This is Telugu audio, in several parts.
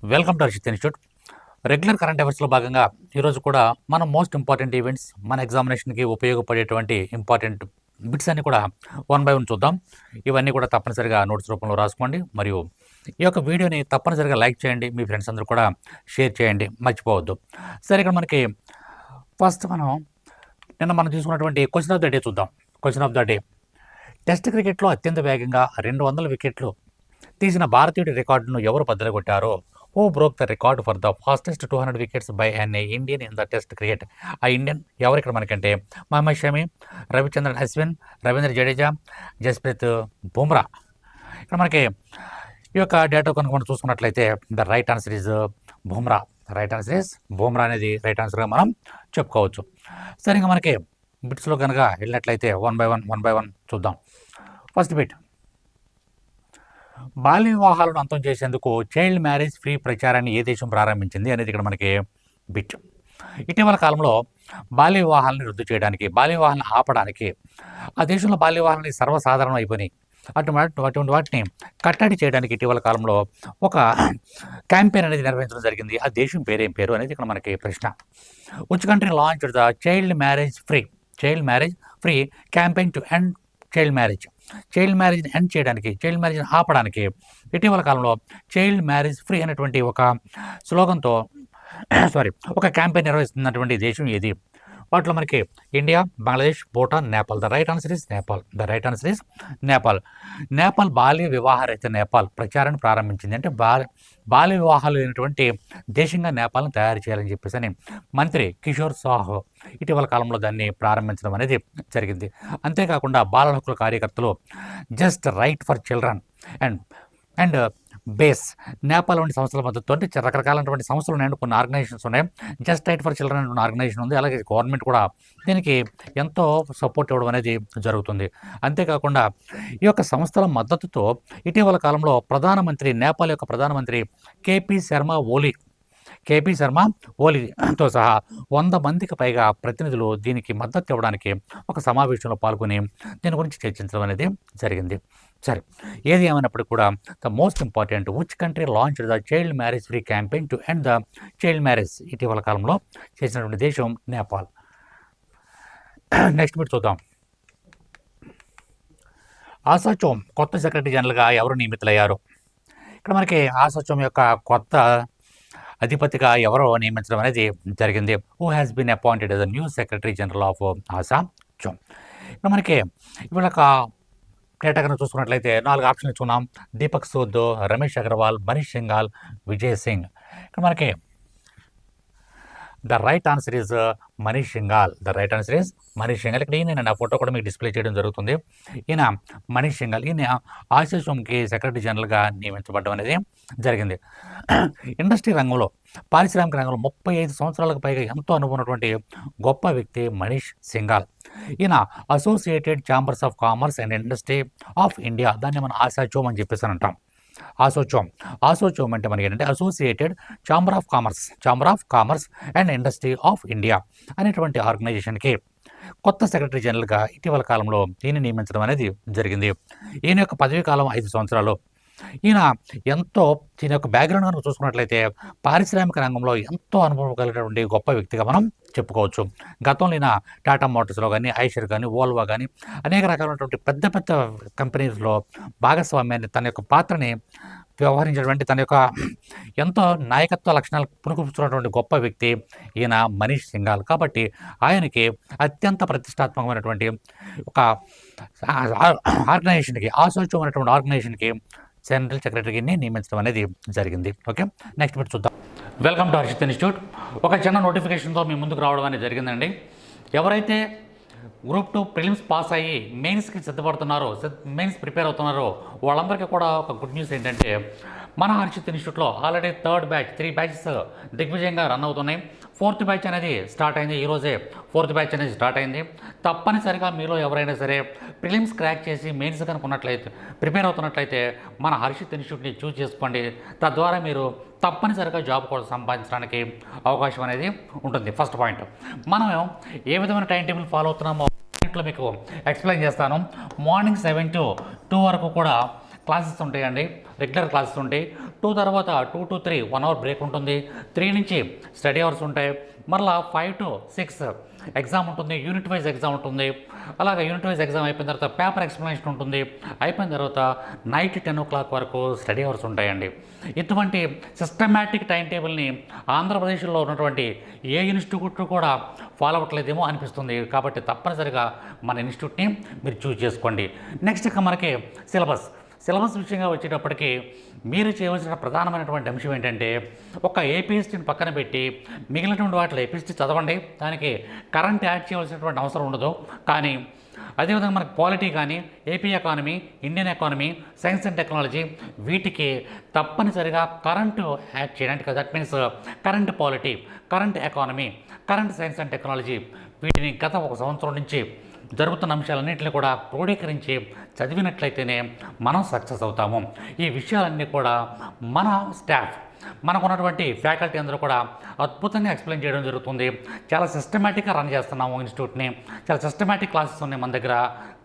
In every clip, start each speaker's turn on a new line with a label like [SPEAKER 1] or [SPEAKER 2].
[SPEAKER 1] Welcome to Harshit institute. Regular current అఫైర్స్లో భాగంగా ఈరోజు కూడా మనం మోస్ట్ ఇంపార్టెంట్ ఈవెంట్స్, మన ఎగ్జామినేషన్కి ఉపయోగపడేటువంటి ఇంపార్టెంట్ బిట్స్ అన్ని కూడా వన్ బై వన్ చూద్దాం. ఇవన్నీ కూడా తప్పనిసరిగా నోట్స్ రూపంలో రాసుకోండి. మరియు ఈ యొక్క వీడియోని తప్పనిసరిగా లైక్ చేయండి, మీ ఫ్రెండ్స్ అందరూ కూడా షేర్ చేయండి, మర్చిపోవద్దు. సరే, ఇక్కడ మనకి ఫస్ట్ నిన్న మనం తీసుకున్నటువంటి క్వశ్చన్ ఆఫ్ ద డే చూద్దాం. Question of the day: test క్రికెట్లో అత్యంత వేగంగా 200 వికెట్లు తీసిన భారతీయుడి రికార్డును ఎవరు బద్దలుకొట్టారో? Who broke the record for the fastest 200 wickets by an Indian in the test cricket? ఆ ఇండియన్ ఎవరు ఇక్కడ మనకంటే మహమ్మద్ షమి, రవిచంద్రన్ అశ్విన్, రవీంద్ర జడేజా, జస్ప్రీత్ బుమ్రా. ఇక్కడ మనకి ఈ యొక్క డేటా కనుక మనం చూసుకున్నట్లయితే the right answer is Bumrah. Right answer is Bumrah అనేది రైట్ ఆన్సర్గా మనం చెప్పుకోవచ్చు. సరే, ఇంకా మనకి బిట్స్లో కనుక వెళ్ళినట్లయితే వన్ బై వన్ చూద్దాం. ఫస్ట్ బిట్: బాల్య వివాహాలను అంతం చేసేందుకు చైల్డ్ మ్యారేజ్ ఫ్రీ ప్రచారాన్ని ఏ దేశం ప్రారంభించింది అనేది ఇక్కడ మనకి బిట్. ఇటీవల కాలంలో బాల్య వివాహాలను రద్దు చేయడానికి, బాల్య వివాహాలను ఆపడానికి, ఆ దేశంలో బాల్య వివాహాలని సర్వసాధారణం అయిపోయినాయి. అటువంటి వాటిని కట్టడి చేయడానికి ఇటీవల కాలంలో ఒక క్యాంపెయిన్ అనేది నిర్వహించడం జరిగింది. ఆ దేశం పేరేం పేరు అనేది ఇక్కడ మనకి ప్రశ్న. Which country launch the child marriage free campaign to end child మ్యారేజ్ని ఎండ్ చేయడానికి, చైల్డ్ మ్యారేజ్ని ఆపడానికి ఇటీవల కాలంలో చైల్డ్ మ్యారేజ్ ఫ్రీ అనేటువంటి ఒక స్లోగన్తో ఒక క్యాంపెయిన్ నిర్వహిస్తున్నటువంటి దేశం ఏది? వాటిలో మనకి India, Bangladesh, Bhutan, Nepal. The right answer is Nepal. Nepal బాల్య వివాహరహిత నేపాల్ ప్రచారాన్ని ప్రారంభించింది. అంటే బాల్య వివాహాలు లేనటువంటి దేశంగా నేపాల్ను తయారు చేయాలని చెప్పేసి అని మంత్రి కిషోర్ సాహు ఇటీవల కాలంలో దాన్ని ప్రారంభించడం అనేది జరిగింది. అంతేకాకుండా బాలల హక్కుల కార్యకర్తలు just right for children and base Nepal వంటి సంస్థల మద్దతు, అంటే రకరకాలైనటువంటి సంస్థలు ఉన్నాయి, కొన్ని ఆర్గనైజేషన్స్ ఉన్నాయి. జస్ట్ రైట్ ఫర్ చిల్డ్రన్ అనే ఆర్గనైజేషన్ ఉంది. అలాగే గవర్నమెంట్ కూడా దీనికి ఎంతో సపోర్ట్ ఇవ్వడం అనేది జరుగుతుంది. అంతేకాకుండా ఈ యొక్క సంస్థల మద్దతుతో ఇటీవల కాలంలో నేపాల్ యొక్క ప్రధానమంత్రి కేపీ శర్మ ఓలీతో సహా 100 మందికి పైగా ప్రతినిధులు దీనికి మద్దతు ఇవ్వడానికి ఒక సమావేశంలో పాల్గొని దీని గురించి చర్చించడం అనేది జరిగింది. సరే, ఏది ఏమైనప్పటికీ కూడా the most important: which country launch the child marriage free campaign to end the child marriage? ఇటీవల కాలంలో చేసినటువంటి దేశం నేపాల్. నెక్స్ట్ బిట్ చూద్దాం. ఆసాచోమ్ కొత్త సెక్రటరీ జనరల్గా ఎవరు నియమితులయ్యారు? ఇక్కడ మనకి ఆసాచోమ్ యొక్క కొత్త అధిపతిగా ఎవరో నియమించడం అనేది జరిగింది. Who has been appointed as the new secretary general of ASSOCHAM. ఇక్కడ మనకి ఇవాళ డేటా కనుక చూసుకున్నట్లయితే 4 ఆప్షన్లు ఇచ్చుకున్నాం. దీపక్ సూద్, రమేష్ అగర్వాల్, మనీష్ సింఘాల్, విజయ్ సింగ్. ఇక్కడ మనకి the right answer is Manish Singhal. ఇక్కడ ఈయన నా ఫోటో కూడా మీకు డిస్ప్లే చేయడం జరుగుతుంది. ఈయన మనీష్ సింఘాల్, ఈయన ఆసాచోమ్కి సెక్రటరీ జనరల్గా నియమించబడడం అనేది జరిగింది. ఇండస్ట్రీ రంగంలో, పారిశ్రామిక రంగంలో 35 సంవత్సరాలకు పైగా ఎంతో అనుభవం ఉన్నటువంటి గొప్ప వ్యక్తి మనీష్ సింఘాల్. ఈయన associated chambers of commerce and industry of India, దాన్ని మనం ఆసాచోమ్ అని చెప్పేసి అంటాం. ఆసోచోమ్ అంటే మనకి ఏంటంటే associated chamber of commerce and industry of India అనేటువంటి ఆర్గనైజేషన్కి కొత్త సెక్రటరీ జనరల్గా ఇటీవల కాలంలో ఈయన నియమించడం అనేది జరిగింది. ఈయన యొక్క పదవీ కాలం 5 సంవత్సరాలు. ఈయన యొక్క బ్యాక్గ్రౌండ్ కనుక చూసుకున్నట్లయితే పారిశ్రామిక రంగంలో ఎంతో అనుభవం కలిగినటువంటి గొప్ప వ్యక్తిగా మనం చెప్పుకోవచ్చు. గతంలో ఈయన టాటా మోటార్స్లో కానీ, ఐషర్ కానీ, వోల్వో కానీ అనేక రకాలైనటువంటి పెద్ద పెద్ద కంపెనీస్లో భాగస్వామ్యాన్ని, తన యొక్క పాత్రని వ్యవహరించినటువంటి, తన యొక్క ఎంతో నాయకత్వ లక్షణాలు పుణుకుపుచ్చున్నటువంటి గొప్ప వ్యక్తి ఈయన మనీష్ సింఘాల్. కాబట్టి ఆయనకి అత్యంత ప్రతిష్టాత్మకమైనటువంటి ఒక ఆర్గనైజేషన్కి, ఆసోచోమ్ అనేటువంటి ఆర్గనైజేషన్కి జనరల్ సెక్రటరీని నియమించడం అనేది జరిగింది. ఓకే, నెక్స్ట్ బిట్ చూద్దాం. Welcome to Harshit institute. ఒక చిన్న నోటిఫికేషన్తో మీ ముందుకు రావడం అనేది జరిగిందండి. ఎవరైతే గ్రూప్ 2 ప్రిలిమ్స్ పాస్ అయ్యి మెయిన్స్కి మెయిన్స్ ప్రిపేర్ అవుతున్నారో వాళ్ళందరికీ కూడా ఒక గుడ్ న్యూస్ ఏంటంటే, మన హర్షిత్ ఇన్స్టిట్యూట్లో ఆల్రెడీ 3rd బ్యాచ్ 3 బ్యాచెస్ దిగ్విజయంగా రన్ అవుతున్నాయి. 4th బ్యాచ్ అనేది స్టార్ట్ అయింది. ఈరోజే 4th బ్యాచ్ అనేది స్టార్ట్ అయింది. తప్పనిసరిగా మీలో ఎవరైనా సరే ప్రిలిమ్స్ క్రాక్ చేసి మెయిన్స్ కనుకున్నట్లయితే, ప్రిపేర్ అవుతున్నట్లయితే మన హర్షిత్ ఇన్స్టిట్యూట్ని చూస్ చేసుకోండి. తద్వారా మీరు తప్పనిసరిగా జాబ్ కూడా సంపాదించడానికి అవకాశం అనేది ఉంటుంది. ఫస్ట్ పాయింట్, మనం ఏ విధమైన టైం టేబుల్ ఫాలో అవుతున్నామో మీకు ఎక్స్ప్లెయిన్ చేస్తాను. మార్నింగ్ 7 to 2 వరకు కూడా క్లాసెస్ ఉంటాయండి, రెగ్యులర్ క్లాసెస్ ఉంటాయి. 2 తర్వాత 2 to 3 1 అవర్ బ్రేక్ ఉంటుంది. 3 నుంచి స్టడీ అవర్స్ ఉంటాయి. మరలా 5 to 6 ఎగ్జామ్ ఉంటుంది. యూనిట్ వైజ్ ఎగ్జామ్ ఉంటుంది. అలాగే యూనిట్ వైజ్ ఎగ్జామ్ అయిపోయిన తర్వాత పేపర్ ఎక్స్ప్లెనేషన్ ఉంటుంది. అయిపోయిన తర్వాత నైట్ 10 o'clock వరకు స్టడీ అవర్స్ ఉంటాయండి. ఇటువంటి సిస్టమేటిక్ టైం టేబుల్ని ఆంధ్రప్రదేశ్లో ఉన్నటువంటి ఏ ఇన్స్టిట్యూట్ కూడా ఫాలో అవ్వట్లేదేమో అనిపిస్తుంది. కాబట్టి తప్పనిసరిగా మన ఇన్స్టిట్యూట్ని మీరు చూస్ చేసుకోండి. నెక్స్ట్ ఇక మనకి సిలబస్ విషయంగా వచ్చేటప్పటికి మీరు చేయవలసిన ప్రధానమైనటువంటి అంశం ఏంటంటే ఒక ఏపీఎస్టీని పక్కన పెట్టి మిగిలినటువంటి వాటిలో ఏపీఎస్టీ చదవండి. దానికి కరెంట్ యాడ్ చేయవలసినటువంటి అవసరం ఉండదు. కానీ అదేవిధంగా మనకు పాలిటీ కానీ AP economy, Indian economy, science and technology వీటికి తప్పనిసరిగా కరెంటు యాడ్ చేయడానికి, that means current polity, current economy, current science and technology వీటిని గత 1 సంవత్సరం నుంచి జరుగుతున్న అంశాలన్నింటినీ కూడా క్రోడీకరించి చదివినట్లయితేనే మనం సక్సెస్ అవుతాము. ఈ విషయాలన్నీ కూడా మన స్టాఫ్, మనకున్నటువంటి ఫ్యాకల్టీ అందరూ కూడా అద్భుతంగా ఎక్స్ప్లెయిన్ చేయడం జరుగుతుంది. చాలా సిస్టమేటిక్గా రన్ చేస్తున్నాము ఇన్స్టిట్యూట్ని. చాలా సిస్టమేటిక్ క్లాసెస్ ఉన్నాయి మన దగ్గర.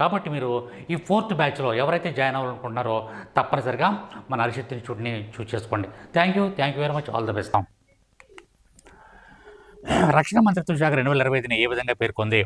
[SPEAKER 1] కాబట్టి మీరు ఈ 4th బ్యాచ్లో ఎవరైతే జాయిన్ అవ్వాలనుకుంటున్నారో తప్పనిసరిగా మన హర్షిత్ ఇన్స్టిట్యూట్ని చూస్ చేసుకోండి. Thank you very much. All the best. రక్షణ మంత్రిత్వ శాఖ 2025ని ఏ విధంగా పేర్కొంది?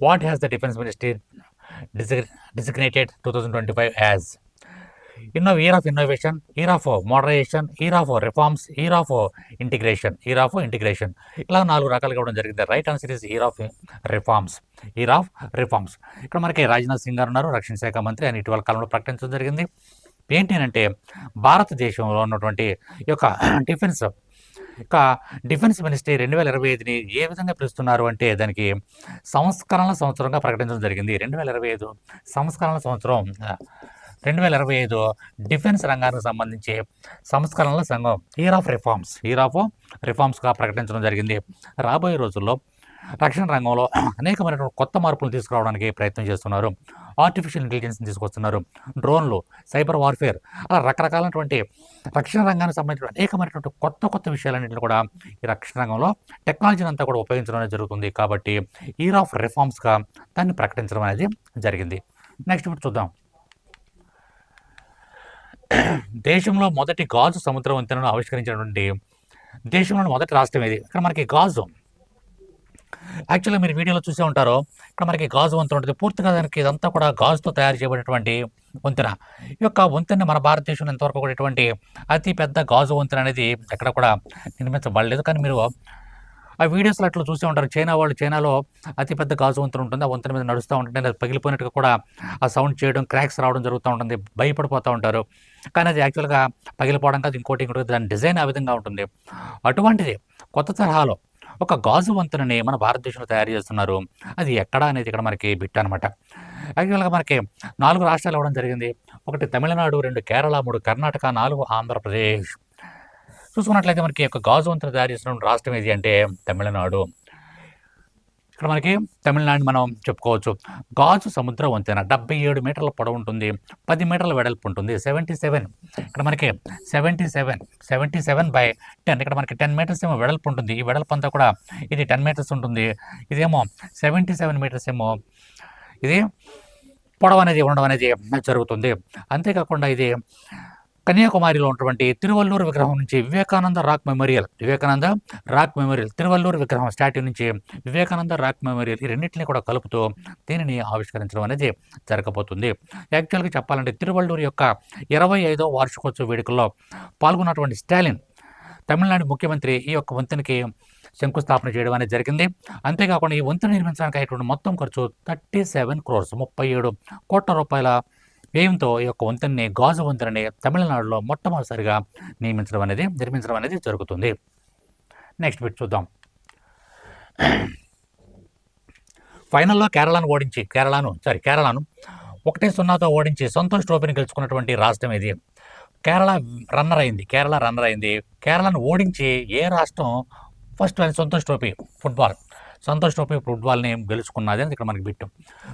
[SPEAKER 1] What has the defence ministry designated 2025 as year of innovation, year of modernization, year of reforms, year of integration. ఇలా 4 రకాలుగా ఇవ్వడం జరిగింది. Right answer is year of reforms. ఇక్కడ మనకి రాజ్నాథ్ సింగ్ గారు ఉన్నారు, రక్షణ శాఖ మంత్రి. ఆయన ఇటీవల కాలంలో ప్రకటించడం జరిగింది. ఏంటి అంటే భారతదేశంలో ఉన్నటువంటి ఈ యొక్క డిఫెన్స్ మినిస్ట్రీ 2025ని ఏ విధంగా పిలుస్తున్నారు అంటే దానికి సంస్కరణల సంవత్సరంగా ప్రకటించడం జరిగింది. 2025 సంస్కరణల సంవత్సరం. 2025 డిఫెన్స్ రంగానికి సంబంధించి సంస్కరణల సంఘం ఇయర్ ఆఫ్ రిఫార్మ్స్గా ప్రకటించడం జరిగింది. రాబోయే రోజుల్లో రక్షణ రంగంలో అనేకమైనటువంటి కొత్త మార్పులు తీసుకురావడానికి ప్రయత్నం చేస్తున్నారు. ఆర్టిఫిషియల్ ఇంటెలిజెన్స్ని తీసుకొస్తున్నారు, డ్రోన్లు, సైబర్ వార్ఫేర్, అలా రకరకాలైనటువంటి రక్షణ రంగానికి సంబంధించిన అనేకమైనటువంటి కొత్త విషయాలన్నింటినీ కూడా ఈ రక్షణ రంగంలో టెక్నాలజీని అంతా కూడా ఉపయోగించడం అనేది జరుగుతుంది. కాబట్టి ఇయర్ ఆఫ్ రిఫార్మ్స్గా దాన్ని ప్రకటించడం అనేది జరిగింది. నెక్స్ట్ ఇప్పుడు చూద్దాం. దేశంలో మొదటి గాజు సముద్ర వంతెనను ఆవిష్కరించినటువంటి దేశంలోని మొదటి రాష్ట్రం ఏది? ఇక్కడ మనకి గాజు, యాక్చువల్గా మీరు వీడియోలో చూసే ఉంటారు. ఇక్కడ మనకి గాజు వంతెన ఉంటుంది. పూర్తిగా దానికి ఇదంతా కూడా గాజుతో తయారు చేయబడినటువంటి వంతెన. ఈ యొక్క వంతెన మన భారతదేశంలో ఇంతవరకు కూడా ఇటువంటి అతి పెద్ద గాజు వంతెన అనేది ఎక్కడ కూడా నిర్మించబడలేదు. కానీ మీరు ఆ వీడియోస్లో అట్లా చూసే ఉంటారు. చైనాలో అతిపెద్ద గాజు వంతెన ఉంటుంది. ఆ వంతెన మీద నడుస్తూ ఉంటుంది. అది పగిలిపోయినట్టుగా కూడా ఆ సౌండ్ చేయడం, క్రాక్స్ రావడం జరుగుతూ ఉంటుంది. భయపడిపోతూ ఉంటారు. కానీ అది యాక్చువల్గా పగిలిపోవడం కాదు, ఇంకోటి దాని డిజైన్ ఆ విధంగా ఉంటుంది. అటువంటిది కొత్త తరహాలో ఒక గాజు వంతెనని మన భారతదేశంలో తయారు చేస్తున్నారు. అది ఎక్కడ అనేది ఇక్కడ మనకి బిట్ అనమాట. యాక్చువల్గా మనకి 4 రాష్ట్రాలు ఇవ్వడం జరిగింది. 1 తమిళనాడు, 2 కేరళ, 3 కర్ణాటక, 4 ఆంధ్రప్రదేశ్. చూసుకున్నట్లయితే మనకి ఒక గాజు వంతెన తయారు చేసిన రాష్ట్రం ఏది అంటే తమిళనాడు. ఇక్కడ మనకి తమిళనాడు మనం చెప్పుకోవచ్చు. గాజు సముద్ర వంతెన 77 మీటర్ల పొడవు ఉంటుంది, 10 మీటర్ల వెడల్పు ఉంటుంది. 77 ఇక్కడ మనకి 77/10 ఇక్కడ మనకి 10 మీటర్స్ ఏమో వెడల్పు ఉంటుంది. ఈ వెడల్పు అంతా కూడా ఇది 10 మీటర్స్ ఉంటుంది. ఇదేమో 77 మీటర్స్ ఏమో ఇది పొడవు అనేది ఉండడం అనేది జరుగుతుంది. అంతేకాకుండా ఇది కన్యాకుమారిలో ఉన్నటువంటి తిరువల్లూరు విగ్రహం నుంచి వివేకానంద రాక్ మెమోరియల్, తిరువల్లూరు విగ్రహం స్టాట్యూ నుంచి వివేకానంద రాక్ మెమోరియల్, ఈ రెండింటిని కూడా కలుపుతూ దీనిని ఆవిష్కరించడం అనేది జరగబోతుంది. యాక్చువల్గా చెప్పాలంటే తిరువల్లూరు యొక్క 25వ వార్షికోత్సవ వేడుకల్లో పాల్గొన్నటువంటి స్టాలిన్, తమిళనాడు ముఖ్యమంత్రి, ఈ యొక్క వంతెనకి శంకుస్థాపన చేయడం అనేది జరిగింది. అంతేకాకుండా ఈ వంతెన నిర్మించడానికి అయ్యేటువంటి మొత్తం ఖర్చు 37 crores 37 కోట్ల రూపాయల వ్యయంతో ఈ యొక్క వంతెనని, గాజు వంతెనని తమిళనాడులో మొట్టమొదటిసారిగా నిర్మించడం అనేది జరుగుతుంది. నెక్స్ట్ బిట్ చూద్దాం. ఫైనల్లో కేరళను 1-0తో ఓడించి సంతోష్ ట్రోఫీని గెలుచుకున్నటువంటి రాష్ట్రం ఇది. కేరళ రన్నర్ అయింది. కేరళను ఓడించి ఏ రాష్ట్రం ఫస్ట్ సంతోష్ ట్రోఫీ ఫుట్బాల్ని గెలుచుకున్నది అని ఇక్కడ మనకి bit.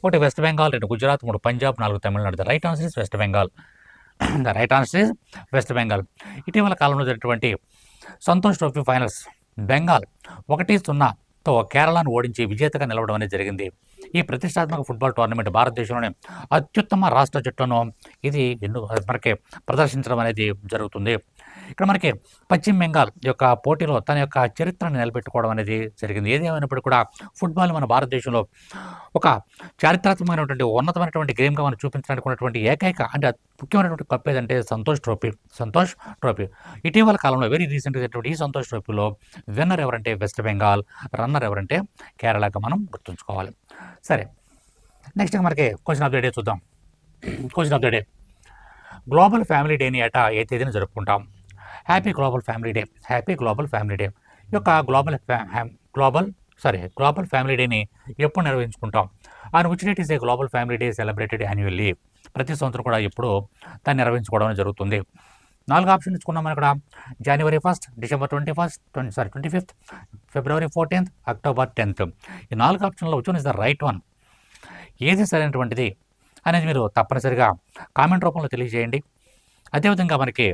[SPEAKER 1] 1 West Bengal, 2 Gujarat, 3 Punjab, 4 Tamil Nadu. The right answer is West Bengal. ఇటీవల కాలంలో జరిగినటువంటి సంతోష్ ట్రోఫీ ఫైనల్స్ బెంగాల్ 1-0తో కేరళను ఓడించి విజేతగా నిలవడం అనేది జరిగింది. ఈ ప్రతిష్టాత్మక ఫుట్బాల్ టోర్నమెంట్ భారతదేశంలోని అత్యుత్తమ రాష్ట్ర జట్లను ఇది మనకి ప్రదర్శించడం అనేది జరుగుతుంది. ఇక్కడ మనకి పశ్చిమ బెంగాల్ యొక్క పోటీలో తన యొక్క చరిత్రను నిలబెట్టుకోవడం అనేది జరిగింది. ఏది ఏమైనప్పటికీ కూడా ఫుట్బాల్ మన భారతదేశంలో ఒక చారిత్రాత్మకమైనటువంటి ఉన్నతమైనటువంటి గేమ్గా మనం చూపించడానికి ఉన్నటువంటి ఏకైక అంటే ముఖ్యమైనటువంటి కప్ ఏదంటే సంతోష్ ట్రోఫీ. ఇటీవల కాలంలో వెరీ రీసెంట్గా జరిగినటువంటి ఈ సంతోష్ ట్రోఫీలో విన్నర్ ఎవరంటే వెస్ట్ బెంగాల్, రన్నర్ ఎవరంటే కేరళగా మనం గుర్తుంచుకోవాలి. సరే, నెక్స్ట్ మనకి క్వశ్చన్ ఆఫ్ ద డే చూద్దాం. Question of the day, global family డేని ఏ తేదీన జరుపుకుంటాం? Happy global family day. Happy global family day. ఈ యొక్క గ్లోబల్ ఫ్యామిలీ డేని ఎప్పుడు నిర్వహించుకుంటాం? And which date is a global family day celebrated annually? ప్రతి సంవత్సరం కూడా ఎప్పుడు దాన్ని నిర్వహించుకోవడం జరుగుతుంది. 4 ఆప్షన్ ఇచ్చుకున్నాం మనం ఇక్కడ. January 1st, December 21st, 25th, February 14th, October 10th. ఈ 4 ఆప్షన్లో which one is the right one, ఏది సరైనటువంటిది అనేది మీరు తప్పనిసరిగా కామెంట్ రూపంలో తెలియజేయండి. అదేవిధంగా మనకి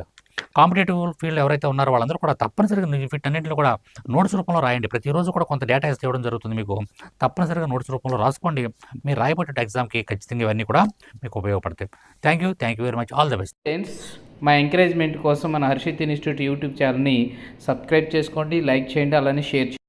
[SPEAKER 1] కాంపిటేటివ్ ఫీల్డ్ ఎవరైతే ఉన్నారో వాళ్ళందరూ కూడా తప్పనిసరిగా వీటన్నింటిలో కూడా నోట్స్ రూపంలో రాయండి. ప్రతిరోజు కూడా కొంత డేటా ఇవ్వడం జరుగుతుంది మీకు. తప్పనిసరిగా నోట్స్ రూపంలో రాసుకోండి. మీరు రాయబట్టే ఎగ్జామ్కి ఖచ్చితంగా ఇవన్నీ కూడా మీకు ఉపయోగపడతాయి. Thank you very much. All the best.
[SPEAKER 2] Friends, మా ఎంకరేజ్మెంట్ కోసం మన హర్షిత్ ఇన్స్టిట్యూట్ యూట్యూబ్ ఛానల్ని సబ్స్క్రైబ్ చేసుకోండి, లైక్ చేయండి, అలానే షేర్ చేయండి.